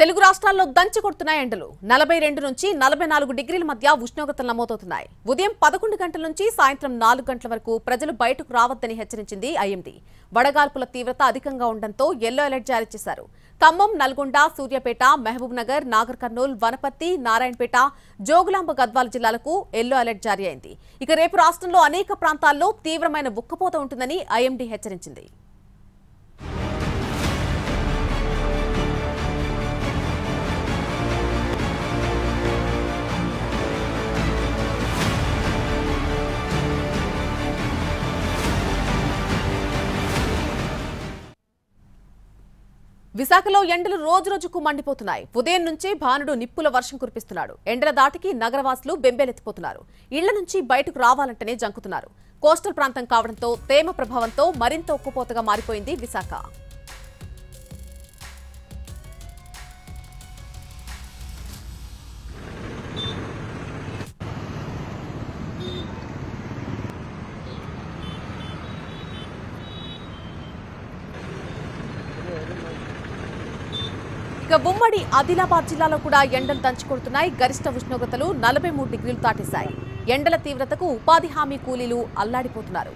తెలుగు రాష్ట్రాల్లో దంచి కొడుతున్నాయి ఎండలు 42 నుంచి 44 డిగ్రీల మధ్య ఉష్ణోగ్రతలు నమోదవుతున్నాయి. ఉదయం 11 గంటల నుంచి సాయంత్రం 4 గంటల వరకు ప్రజలు బయటకు రావద్దని హెచ్చరించింది ఐఎండీ. వడగాల్పుల తీవ్రత అధికంగా ఉండడంతో యెల్లో అలర్ట్ జారీ చేశారు. ఖమ్మం, నల్గొండ, సూర్యాపేట, మహబూబ్ నగర్, నాగర్ కర్నూల్, వనపర్తి, నారాయణపేట, జోగులాంబ గద్వాల జిల్లాలకు యెల్లో అలర్ట్ జారీ అయింది. ఇక రేపు రాష్ట్రంలో అనేక ప్రాంతాల్లో తీవ్రమైన ఉక్కపోత ఉంటుందని ఐఎండీ హెచ్చరించింది. విశాఖలో ఎండలు రోజురోజుకు మండిపోతున్నాయి. ఉదయం నుంచి భానుడు నిప్పుల వర్షం కురిపిస్తున్నాడు. ఎండల దాటికి నగరవాసులు బెంబేలెత్తిపోతున్నారు. ఇళ్ల నుంచి బయటకు రావాలంటేనే జంకుతున్నారు. కోస్టల్ ప్రాంతం కావడంతో తేమ ప్రభావంతో మరింత ఉక్కుపోతగా మారిపోయింది విశాఖ. ఇక ఉమ్మడి ఆదిలాబాద్ జిల్లాలో కూడా ఎండలు దంచుకొడుతున్నాయి. గరిష్ట ఉష్ణోగ్రతలు 43 డిగ్రీలు దాటేశాయి. ఎండల తీవ్రతకు ఉపాధి హామీ కూలీలు అల్లాడిపోతున్నారు.